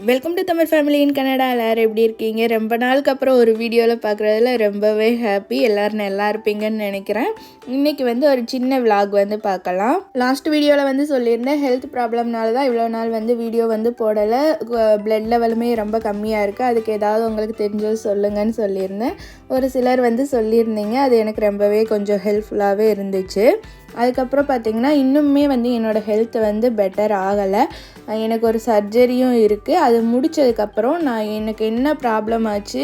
Welcome to Tamil family in Canada. எல்லோரும் எப்படி இருக்கீங்க? ரொம்ப நாளுக்கு அப்புறம் ஒரு வீடியோவில் பார்க்குறதுல ரொம்பவே ஹாப்பி. எல்லோரும் நல்லா இருப்பீங்கன்னு நினைக்கிறேன். இன்றைக்கி ஒரு சின்ன விலாக் பார்க்கலாம். லாஸ்ட் வீடியோவில் சொல்லியிருந்தேன் ஹெல்த் ப்ராப்ளம்னால தான் இவ்வளோ நாள் வீடியோ போடலை. பிளட் லெவலுமே ரொம்ப கம்மியாக இருக்குது, அதுக்கு ஏதாவது உங்களுக்கு தெரிஞ்சது சொல்லுங்கன்னு சொல்லியிருந்தேன். ஒரு சிலர் சொல்லியிருந்தீங்க, அது எனக்கு ரொம்பவே கொஞ்சம் ஹெல்ப்ஃபுல்லாகவே இருந்துச்சு. அதுக்கப்புறம் பார்த்திங்கன்னா இன்னுமே என்னோடய ஹெல்த் பெட்டர் ஆகலை. எனக்கு ஒரு சர்ஜரியும் இருக்குது. அது முடித்ததுக்கப்புறம் எனக்கு என்ன ப்ராப்ளம் ஆச்சு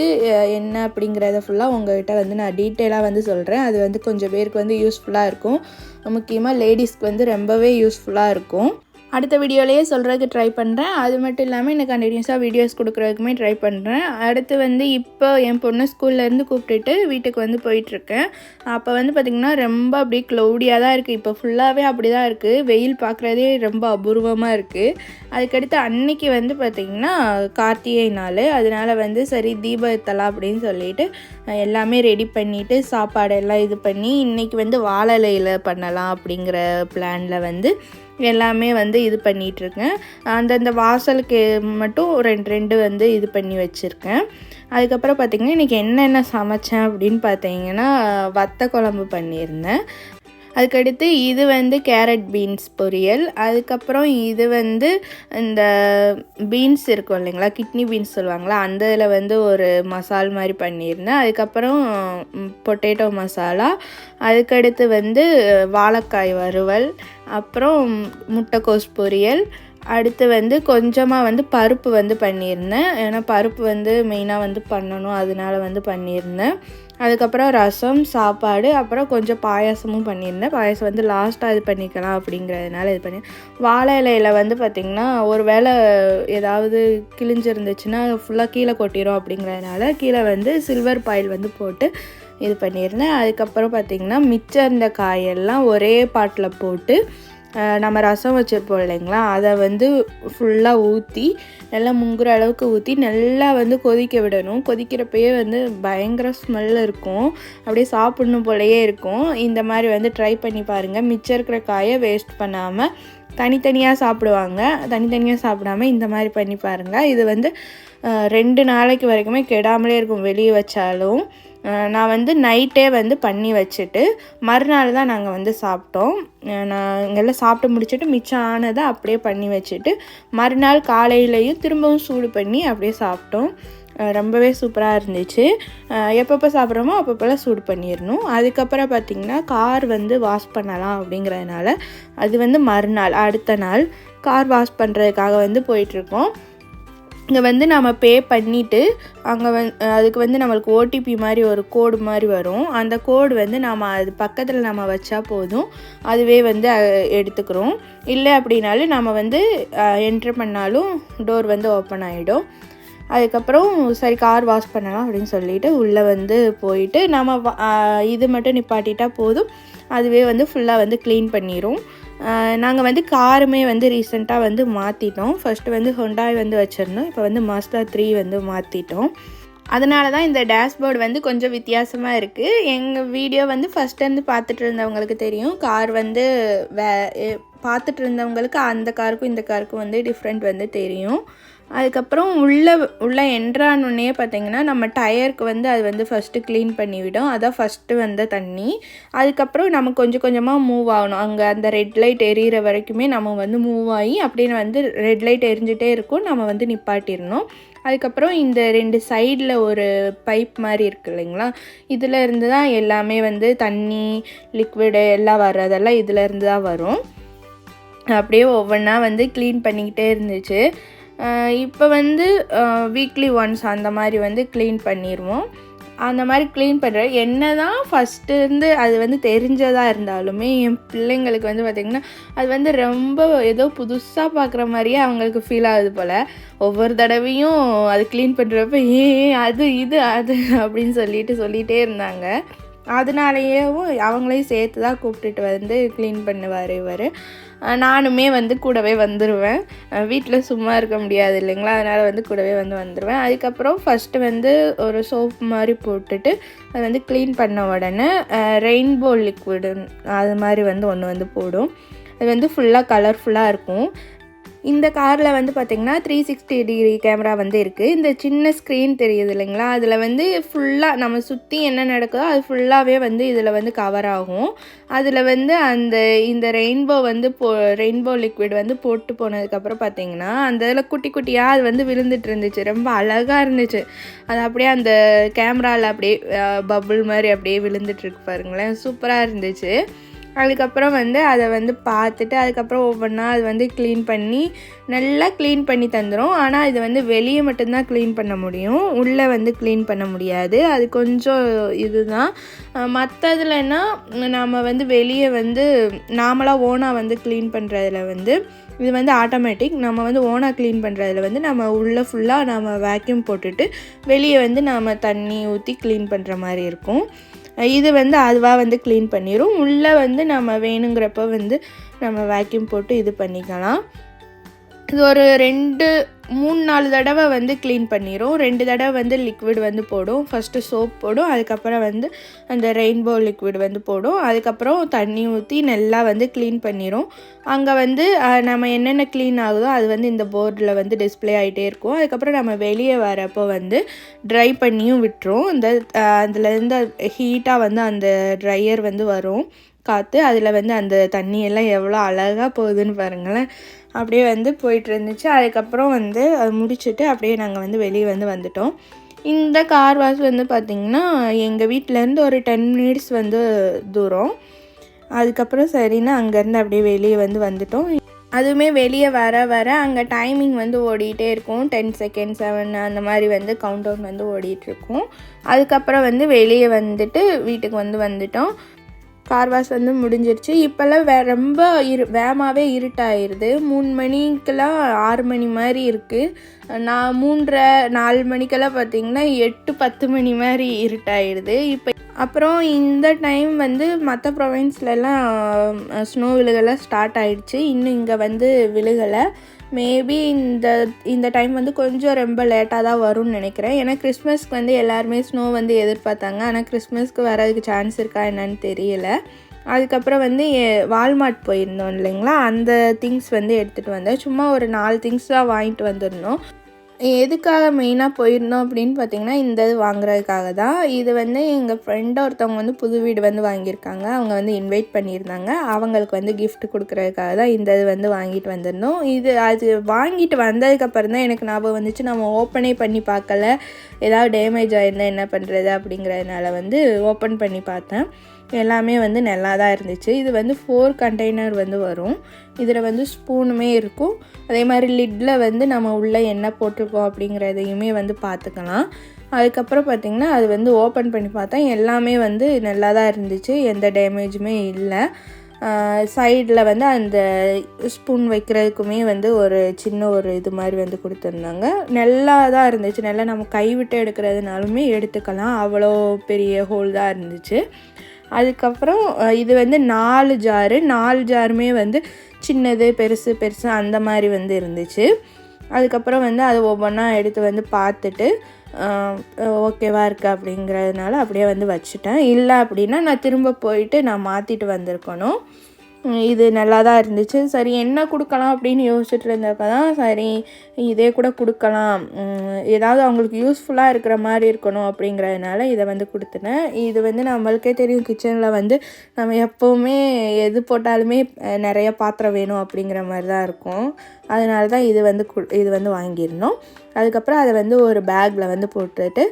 என்ன அப்படிங்கிறத ஃபுல்லாக உங்கள்கிட்ட நான் டீட்டெயிலாக சொல்கிறேன். அது கொஞ்சம் பேருக்கு யூஸ்ஃபுல்லாக இருக்கும். முக்கியமாக லேடிஸ்க்கு ரொம்பவே யூஸ்ஃபுல்லாக இருக்கும். அடுத்த வீடியோலேயே சொல்கிறதுக்கு ட்ரை பண்ணுறேன். அது மட்டும் இல்லாமல் எனக்கு கண்டினியூஸாக வீடியோஸ் கொடுக்குறதுக்குமே ட்ரை பண்ணுறேன். அடுத்து இப்போ என் பொண்ணு ஸ்கூல்லேருந்து கூப்பிட்டுட்டு வீட்டுக்கு போயிட்டுருக்கேன். அப்போ பார்த்திங்கன்னா ரொம்ப அப்படியே க்ளௌடியாக தான் இருக்குது. இப்போ ஃபுல்லாகவே அப்படி தான் இருக்குது. வெயில் பார்க்குறதே ரொம்ப அபூர்வமாக இருக்குது. அதுக்கடுத்து அன்னைக்கு பார்த்திங்கன்னா கார்த்திகை நாள். அதனால் சரி தீபம் ஏற்றலாம் அப்படின்னு சொல்லிட்டு எல்லாமே ரெடி பண்ணிவிட்டு சாப்பாடெல்லாம் இது பண்ணி இன்றைக்கி வாழை இலையில் பண்ணலாம் அப்படிங்கிற பிளானில் எல்லாமே இது பண்ணிகிட்ருக்கேன். அந்தந்த வாசலுக்கு மட்டும் ரெண்டு இது பண்ணி வச்சுருக்கேன். அதுக்கப்புறம் பார்த்திங்கன்னா இன்றைக்கி என்னென்ன சமைச்சேன் அப்படின்னு பார்த்தீங்கன்னா வத்த குழம்பு பண்ணியிருந்தேன். அதுக்கடுத்து இது கேரட் பீன்ஸ் பொரியல். அதுக்கப்புறம் இது இந்த பீன்ஸ் இருக்கும் இல்லைங்களா, கிட்னி பீன்ஸ் சொல்லுவாங்களா, அந்த இதில் ஒரு மசால் மாதிரி பண்ணியிருந்தேன். அதுக்கப்புறம் பொட்டேட்டோ மசாலா. அதுக்கடுத்து வாழைக்காய் வறுவல், அப்புறம் முட்டைக்கோஸ் பொரியல். அடுத்து கொஞ்சமாக பருப்பு பண்ணியிருந்தேன். ஏன்னா பருப்பு மெயினாக பண்ணணும், அதனால பண்ணியிருந்தேன். அதுக்கப்புறம் ரசம், சாப்பாடு, அப்புறம் கொஞ்சம் பாயாசமும் பண்ணியிருந்தேன். பாயாசம் லாஸ்ட்டாக இது பண்ணிக்கலாம் அப்படிங்கிறதுனால இது பண்ணி வாழை இலையில் பார்த்திங்கன்னா ஒரு வேளை ஏதாவது கிழிஞ்சிருந்துச்சுன்னா ஃபுல்லாக கீழே கொட்டிடும் அப்படிங்கிறதுனால கீழே சில்வர் பாயில் போட்டு இது பண்ணியிருந்தேன். அதுக்கப்புறம் பார்த்திங்கன்னா மிச்சம் இருந்த காயெல்லாம் ஒரே பாட்டில் போட்டு நம்ம ரசம் வச்சுருப்போம் இல்லைங்களா, அதை ஃபுல்லாக ஊற்றி நல்லா முங்குற அளவுக்கு ஊற்றி நல்லா கொதிக்க விடணும். கொதிக்கிறப்பயே பயங்கர ஸ்மெல் இருக்கும், அப்படியே சாப்பிடணும் போலையே இருக்கும். இந்த மாதிரி ட்ரை பண்ணி பாருங்கள். மிச்சம் இருக்கிற காயை வேஸ்ட் பண்ணாமல் தனித்தனியாக சாப்பிடுவாங்க. தனித்தனியாக சாப்பிடாமல் இந்த மாதிரி பண்ணி பாருங்கள். இது 2 நாளைக்கு வரைக்குமே கெடாமலே இருக்கும் வெளியே வச்சாலும். நான் நைட்டே பண்ணி வச்சுட்டு மறுநாள் தான் நாங்கள் சாப்பிட்டோம். நான் இங்கெல்லாம் சாப்பிட்டு முடிச்சுட்டு மிச்சம் ஆனதை அப்படியே பண்ணி வச்சுட்டு மறுநாள் காலையிலையும் திரும்பவும் சூடு பண்ணி அப்படியே சாப்பிட்டோம். ரொம்பவே சூப்பராக இருந்துச்சு. எப்பப்போ சாப்பிட்றோமோ அப்பப்போலாம் சூடு பண்ணிடணும். அதுக்கப்புறம் பார்த்திங்கன்னா கார் வாஷ் பண்ணலாம் அப்படிங்கிறதுனால அது மறுநாள் அடுத்த நாள் கார் வாஷ் பண்ணுறதுக்காக போயிட்டுருக்கோம். இங்கே நம்ம பே பண்ணிவிட்டு அங்கே அதுக்கு நம்மளுக்கு ஓடிபி மாதிரி ஒரு கோடு மாதிரி வரும். அந்த கோடு நம்ம அது பக்கத்தில் நம்ம வச்சா போதும், அதுவே எடுத்துக்கிறோம். இல்லை அப்படின்னாலும் நம்ம என்ட்ரு பண்ணாலும் டோர் ஓப்பன் ஆகிடும். அதுக்கப்புறம் சரி கார் வாஷ் பண்ணலாம் அப்படின்னு சொல்லிட்டு உள்ளே போயிட்டு நம்ம இது மட்டும் நிப்பாட்டிட்டா போதும், அதுவே ஃபுல்லாக க்ளீன் பண்ணிடும். நாங்கள் காருமே ரீசெண்டாக மாற்றிட்டோம். ஃபஸ்ட்டு ஹொண்டாய் வச்சுருந்தோம். இப்போ மாஸ்டா 3 மாற்றிட்டோம். அதனால தான் இந்த டேஷ்போர்டு கொஞ்சம் வித்தியாசமாக இருக்குது. எங்கள் வீடியோ ஃபஸ்ட்டு பார்த்துட்டு இருந்தவங்களுக்கு தெரியும். கார் பார்த்துட்டு இருந்தவங்களுக்கு அந்த காருக்கும் இந்த காருக்கும் டிஃப்ரெண்ட் தெரியும். அதுக்கப்புறம் உள்ளே என்ட்ரானோடனே பார்த்திங்கன்னா நம்ம டயருக்கு அது ஃபஸ்ட்டு க்ளீன் பண்ணிவிடும். அதான் ஃபஸ்ட்டு தண்ணி. அதுக்கப்புறம் நம்ம கொஞ்சம் கொஞ்சமாக மூவ் ஆகணும். அங்கே அந்த ரெட் லைட் எரியிற வரைக்குமே நம்ம மூவ் ஆகி அப்படின்னு ரெட் லைட் எரிஞ்சிட்டே இருக்கும், நம்ம நிப்பாட்டிடணும். அதுக்கப்புறம் இந்த 2 சைடில் ஒரு பைப் மாதிரி இருக்குது இல்லைங்களா, இதில் இருந்து தான் எல்லாமே தண்ணி லிக்விடு எல்லாம் வர்றதெல்லாம் இதில் இருந்து தான் வரும். அப்படியே ஒவ்வொன்றா க்ளீன் பண்ணிக்கிட்டே இருந்துச்சு. இப்போ வீக்லி ஒன்ஸ் அந்த மாதிரி க்ளீன் பண்ணிடுவோம். அந்த மாதிரி க்ளீன் பண்ணுற என்ன தான் ஃபஸ்ட்டு இருந்து அது தெரிஞ்சதாக இருந்தாலுமே என் பிள்ளைங்களுக்கு பார்த்திங்கன்னா அது ரொம்ப ஏதோ புதுசாக பார்க்குற மாதிரியே அவங்களுக்கு ஃபீல் ஆகுது போல். ஒவ்வொரு தடவையும் அது க்ளீன் பண்ணுறப்ப அது இது அது அப்படின்னு சொல்லிகிட்டே இருந்தாங்க. அதனாலேயும் அவங்களையும் சேர்த்து தான் கூப்பிட்டுட்டு க்ளீன் பண்ணுவார் இவர். நானுமே கூடவே வந்துடுவேன். வீட்டில் சும்மா இருக்க முடியாது இல்லைங்களா, அதனால் கூடவே வந்துடுவேன். அதுக்கப்புறம் ஃபஸ்ட்டு ஒரு சோப் மாதிரி போட்டுட்டு அது க்ளீன் பண்ண உடனே ரெயின்போ லிக்விடு அது மாதிரி ஒன்று போடும். அது ஃபுல்லாக கலர்ஃபுல்லாக இருக்கும். இந்த காரில் வந்து பார்த்திங்கன்னா 360 டிகிரி கேமரா வந்து இருக்குது. இந்த சின்ன ஸ்க்ரீன் தெரியுது இல்லைங்களா, அதில் வந்து ஃபுல்லாக நம்ம சுற்றி என்ன நடக்குதோ அது ஃபுல்லாகவே வந்து இதில் வந்து கவர் ஆகும். அதில் வந்து இந்த ரெயின்போ லிக்விட் வந்து போட்டு போனதுக்கப்புறம் பார்த்திங்கன்னா அந்த இதில் குட்டி குட்டியாக அது வந்து விழுந்துட்டு இருந்துச்சு. ரொம்ப அழகாக இருந்துச்சு. அது அப்படியே அந்த கேமராவில் அப்படியே பபுள் மாதிரி அப்படியே விழுந்துட்டுருக்கு பாருங்களேன், சூப்பராக இருந்துச்சு. அதுக்கப்புறம் வந்து அதை வந்து பார்த்துட்டு அதுக்கப்புறம் ஒவ்வொன்றா அது வந்து நல்லா க்ளீன் பண்ணி தந்துடும். ஆனால் இது வந்து வெளியே மட்டும்தான் க்ளீன் பண்ண முடியும், உள்ளே வந்து க்ளீன் பண்ண முடியாது. அது கொஞ்சம் இதுதான். மற்றதுலன்னா நம்ம வந்து வெளியே வந்து நாமளாக ஓனாக வந்து க்ளீன் பண்ணுறதுல வந்து இது வந்து ஆட்டோமேட்டிக். நம்ம வந்து ஓனாக க்ளீன் பண்ணுறதுல வந்து நம்ம உள்ளே ஃபுல்லாக நம்ம வேக்யூம் போட்டுட்டு வெளியே வந்து நம்ம தண்ணி ஊற்றி க்ளீன் பண்ணுற மாதிரி இருக்கும். இது வந்து அதுவாக வந்து க்ளீன் பண்ணிடும். உள்ளே வந்து நம்ம வேணுங்கிறப்ப வந்து நம்ம வேக்யூம் போட்டு இது பண்ணிக்கலாம். இது ஒரு 2-3-4 தடவை வந்து க்ளீன் பண்ணிடும். 2 தடவை வந்து லிக்விட் வந்து போடும். ஃபஸ்ட்டு சோப் போடும், அதுக்கப்புறம் வந்து அந்த ரெயின்போ லிக்விட் வந்து போடும், அதுக்கப்புறம் தண்ணி ஊற்றி நல்லா வந்து க்ளீன் பண்ணிடும். அங்கே வந்து நம்ம என்னென்ன க்ளீன் ஆகுதோ அது வந்து இந்த போர்டில் வந்து டிஸ்பிளே ஆகிட்டே இருக்கும். அதுக்கப்புறம் நம்ம வெளியே வரப்போ வந்து ட்ரை பண்ணியும் விட்டுரும். அதுலேருந்து ஹீட்டாக வந்து அந்த ட்ரையர் வந்து வரும் காற்று, அதில் வந்து அந்த தண்ணியெல்லாம் எவ்வளோ அழகாக போகுதுன்னு பாருங்களேன். அப்படியே வந்து போயிட்டு இருந்துச்சு. அதுக்கப்புறம் வந்து அது முடிச்சுட்டு அப்படியே நாங்கள் வந்து வெளியே வந்து வந்துட்டோம். இந்த கார் வாஷ் வந்து பார்த்திங்கன்னா எங்கள் வீட்டிலேருந்து ஒரு 10 மினிட்ஸ் வந்து தூரம். அதுக்கப்புறம் சரின்னு அங்கேருந்து அப்படியே வெளியே வந்து வந்துட்டோம். அதுவுமே வெளியே வர அங்கே டைமிங் வந்து ஓடிட்டே இருக்கும். 10 செகண்ட் 7 அந்த மாதிரி வந்து கவுண்ட் டவுன் வந்து ஓடிட்டுருக்கும். அதுக்கப்புறம் வந்து வெளியே வந்துட்டு வீட்டுக்கு வந்து வந்துட்டோம். கார் வாஷ் வந்து முடிஞ்சிருச்சு. இப்போல்லாம் ரொம்ப வேகமாகவே இருட்டாயிருது. 3 மணிக்கெல்லாம் 6 மணி மாதிரி இருக்குது. நான் 3:30-4 மணிக்கெல்லாம் பார்த்திங்கன்னா 8-10 மணி மாதிரி இருட்டாயிடுது இப்போ. அப்புறம் இந்த டைம் வந்து மற்ற ப்ரொவின்ஸ்லலாம் ஸ்னோ விழுகலாம் ஸ்டார்ட் ஆகிடுச்சு. இன்னும் இங்கே வந்து விழுகலை. மேபி இந்த டைம் வந்து கொஞ்சம் ரொம்ப லேட்டாக தான் வரும்னு நினைக்கிறேன். ஏன்னா கிறிஸ்மஸ்க்கு வந்து எல்லாருமே ஸ்னோ வந்து எதிர்பார்த்தாங்க. ஆனால் கிறிஸ்மஸ்க்கு வரதுக்கு சான்ஸ் இருக்கா என்னன்னு தெரியல. அதுக்கப்புறம் வந்து வால்மார்ட் போயிருந்தோம் இல்லைங்களா, அந்த திங்ஸ் வந்து எடுத்துகிட்டு வந்தேன். சும்மா ஒரு 4 திங்ஸ் தான் வாங்கிட்டு வந்துருந்தோம். எதுக்காக மெயினாக போயிருந்தோம் அப்படின்னு பார்த்திங்கன்னா இந்த இது வாங்குறதுக்காக தான். இது வந்து எங்கள் ஃப்ரெண்டு ஒருத்தவங்க வந்து புது வீடு வந்து வாங்கியிருக்காங்க. அவங்க வந்து இன்வைட் பண்ணியிருந்தாங்க. அவங்களுக்கு வந்து கிஃப்ட் கொடுக்குறதுக்காக தான் இந்த இது வந்து வாங்கிட்டு வந்திருந்தோம். அது வாங்கிட்டு வந்ததுக்கப்புறம் தான் எனக்கு ஞாபகம் வந்துச்சு, நம்ம ஓப்பனே பண்ணி பார்க்கல, ஏதாவது டேமேஜ் ஆகிருந்தால் என்ன பண்ணுறது அப்படிங்கிறதுனால வந்து ஓப்பன் பண்ணி பார்த்தேன். எல்லாமே வந்து நல்லா தான் இருந்துச்சு. இது வந்து 4 கண்டெய்னர் வந்து வரும். இதில் வந்து ஸ்பூனுமே இருக்கும். அதே மாதிரி லிட்டில் வந்து நம்ம உள்ளே என்ன போட்டிருக்கோம் அப்படிங்கிறதையுமே வந்து பார்த்துக்கலாம். அதுக்கப்புறம் பார்த்திங்கன்னா அது வந்து ஓப்பன் பண்ணி பார்த்தா எல்லாமே வந்து நல்லா தான் இருந்துச்சு, எந்த டேமேஜுமே இல்லை. சைடில் வந்து அந்த ஸ்பூன் வைக்கிறதுக்குமே வந்து ஒரு சின்ன இது மாதிரி வந்து கொடுத்துருந்தாங்க. நல்லா தான் இருந்துச்சு. நல்லா நம்ம கைவிட்டு எடுக்கிறதுனாலுமே எடுத்துக்கலாம், அவ்வளோ பெரிய ஹோல் தான் இருந்துச்சு. அதுக்கப்புறம் இது வந்து 4 ஜாருமே வந்து சின்னது பெருசு அந்த மாதிரி வந்து இருந்துச்சு. அதுக்கப்புறம் வந்து அதை ஒவ்வொன்றா எடுத்து வந்து பார்த்துட்டு ஓகேவா இருக்குது அப்படிங்கிறதுனால அப்படியே வந்து வச்சுட்டேன். இல்லை அப்படின்னா நான் திரும்ப போயிட்டு நான் மாற்றிட்டு வந்திருக்கணும். இது நல்லா தான் இருந்துச்சு. சரி என்ன கொடுக்கலாம் அப்படின்னு யோசிச்சுட்டு இருந்தப்போ தான் சரி இதே கூட கொடுக்கலாம், ஏதாவது அவங்களுக்கு யூஸ்ஃபுல்லாக இருக்கிற மாதிரி இருக்கணும் அப்படிங்கிறதுனால இதை வந்து கொடுத்துனேன். இது வந்து நம்மளுக்கே தெரியும், கிச்சனில் வந்து நம்ம எப்போவுமே எது போட்டாலுமே நிறைய பாத்திரம் வேணும் அப்படிங்கிற மாதிரி தான் இருக்கும். அதனால தான் இது வந்து வாங்கியிருந்தோம். அதுக்கப்புறம் அதை வந்து ஒரு பேக்கில் வந்து போட்டுட்டு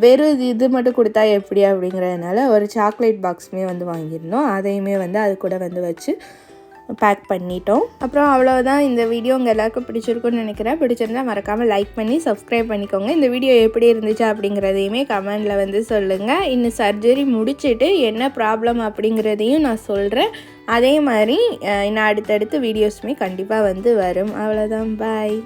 வெறும் இது மட்டும் கொடுத்தா எப்படி அப்படிங்கிறதுனால ஒரு சாக்லேட் பாக்ஸுமே வந்து வாங்கியிருந்தோம். அதையுமே வந்து அது கூட வந்து வச்சு பேக் பண்ணிட்டோம். அப்புறம் அவ்வளோதான். இந்த வீடியோ உங்கள் எல்லாருக்கும் பிடிச்சிருக்குன்னு நினைக்கிறேன். பிடிச்சிருந்தால் மறக்காமல் லைக் பண்ணி சப்ஸ்கிரைப் பண்ணிக்கோங்க. இந்த வீடியோ எப்படி இருந்துச்சு அப்படிங்கிறதையுமே கமெண்டில் வந்து சொல்லுங்கள். இன்னும் சர்ஜரி முடிச்சுட்டு என்ன ப்ராப்ளம் அப்படிங்கிறதையும் நான் சொல்கிறேன். அதே மாதிரி இன்னும் அடுத்தடுத்து வீடியோஸுமே கண்டிப்பாக வந்து வரும். அவ்வளோதான், பாய்.